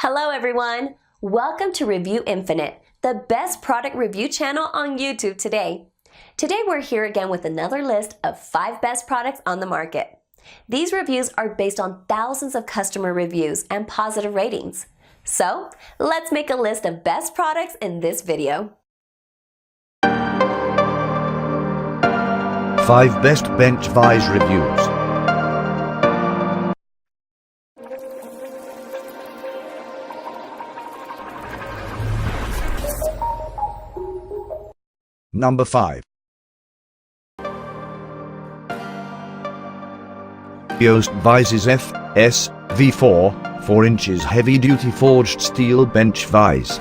Hello everyone! Welcome to Review Infinite, the best product review channel on YouTube today. Today we're here again with another list of 5 best products on the market. These reviews are based on thousands of customer reviews and positive ratings. So, let's make a list of best products in this video. 5 Best Bench Vise Reviews. Number 5. Yost Vise's FS V4 4 inches heavy-duty forged steel bench vise.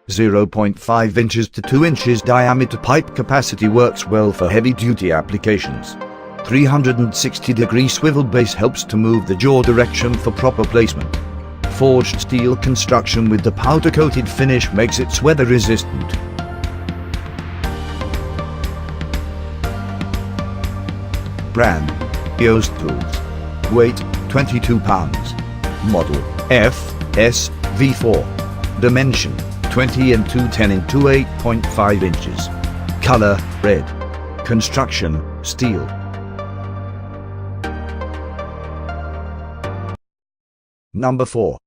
.5 inches to 2 inches diameter pipe capacity works well for heavy-duty applications. 360-degree swivel base helps to move the jaw direction for proper placement. Forged steel construction with the powder-coated finish makes it weather-resistant. Brand: Yost Tools. Weight: 22 pounds. Model: FS V4. Dimension: 20 and 210 into 8.5 inches. Color: red. Construction: steel. Number 4.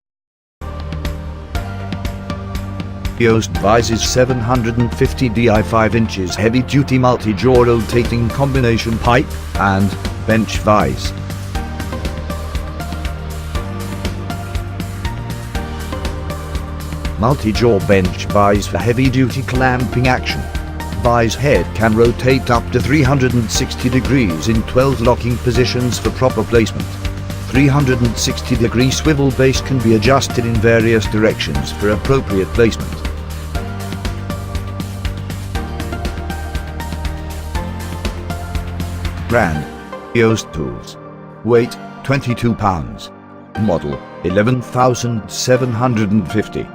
Yost Vise's 750 Di 5 inches heavy-duty multi-jaw rotating combination pipe and bench vise. Multi-jaw bench vise for heavy-duty clamping action. Vise head can rotate up to 360 degrees in 12 locking positions for proper placement. 360-degree swivel base can be adjusted in various directions for appropriate placement. Brand: Yost Tools. Weight: 22 pounds. Model: 11750.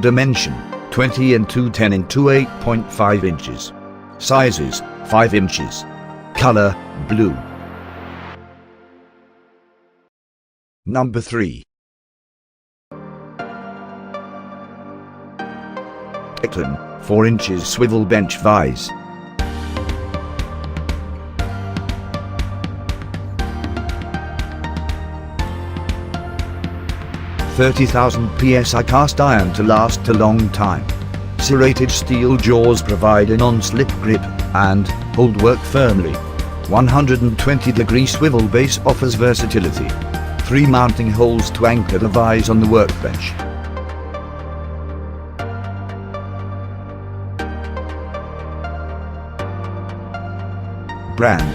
Dimension: 20 and 210 into 8.5 inches. Sizes: 5 inches. Color: blue. Number 3. 4 inches swivel bench vise. .30,000 psi cast iron to last a long time. Serrated steel jaws provide a non-slip grip and hold work firmly. 120-degree swivel base offers versatility. 3 mounting holes to anchor the vise on the workbench. Brand: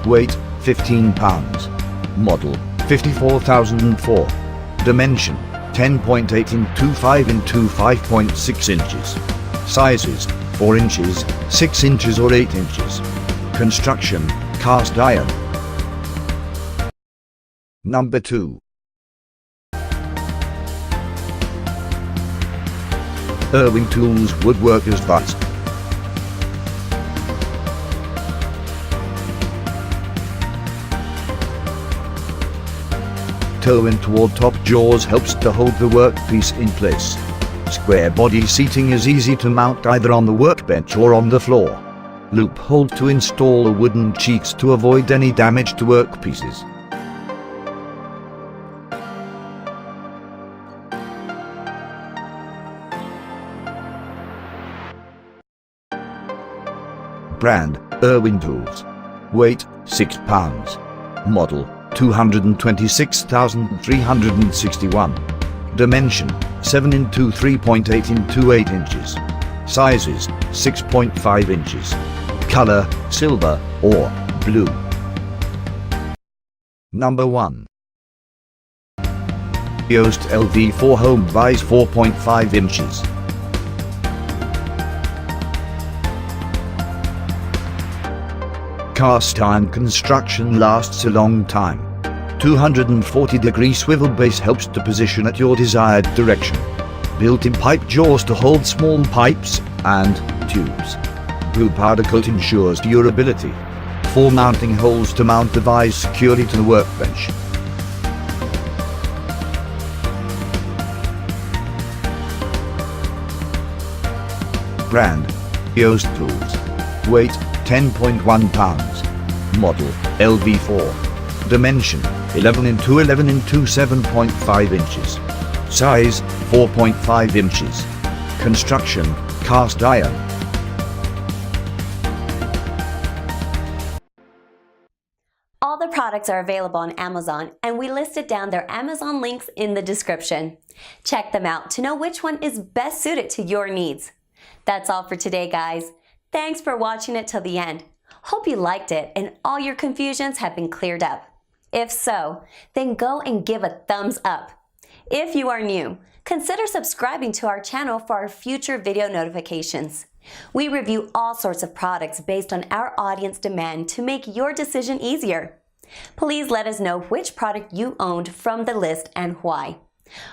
weight: 15 pounds. Model: 54004. Dimension: 10.8 into 5 into 5.6 inches. Sizes: 4 inches, 6 inches or 8 inches. Construction: cast iron. Number 2. Irving Tools Woodworker's Vise. Toe in toward top jaws helps to hold the workpiece in place. Square body seating is easy to mount either on the workbench or on the floor. Loophole to install the wooden cheeks to avoid any damage to workpieces. Brand: Irving Tools. Weight: 6 pounds. Model: 226,361. Dimension: 7 into 3.8 into 8 inches. Sizes: 6.5 inches. Color: silver or blue. Number 1. Yost LV4 Home Vise 4.5 inches. Cast iron construction lasts a long time. 240-degree swivel base helps to position at your desired direction. Built-in pipe jaws to hold small pipes and tubes. Blue powder coat ensures durability. 4 mounting holes to mount the vise securely to the workbench. Brand: Yost Tools. Weight: 10.1 pounds. Model: LV4. Dimension: 11 x 11 x 7.5 inches. Size: 4.5 inches. Construction: cast iron. All the products are available on Amazon, and we listed down their Amazon links in the description. Check them out to know which one is best suited to your needs. That's all for today, guys. Thanks for watching it till the end. Hope you liked it and all your confusions have been cleared up. If so, then go and give a thumbs up. If you are new, consider subscribing to our channel for our future video notifications. We review all sorts of products based on our audience demand to make your decision easier. Please let us know which product you owned from the list and why.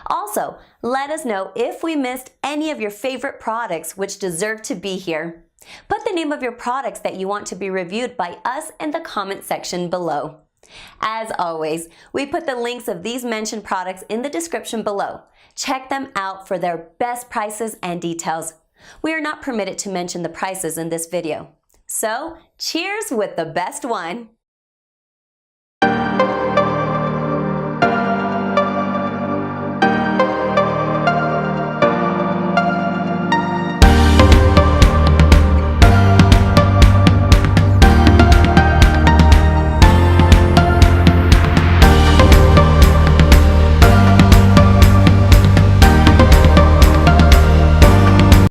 Also, let us know if we missed any of your favorite products which deserve to be here. Put the name of your products that you want to be reviewed by us in the comment section below. As always, we put the links of these mentioned products in the description below. Check them out for their best prices and details. We are not permitted to mention the prices in this video. So, cheers with the best one!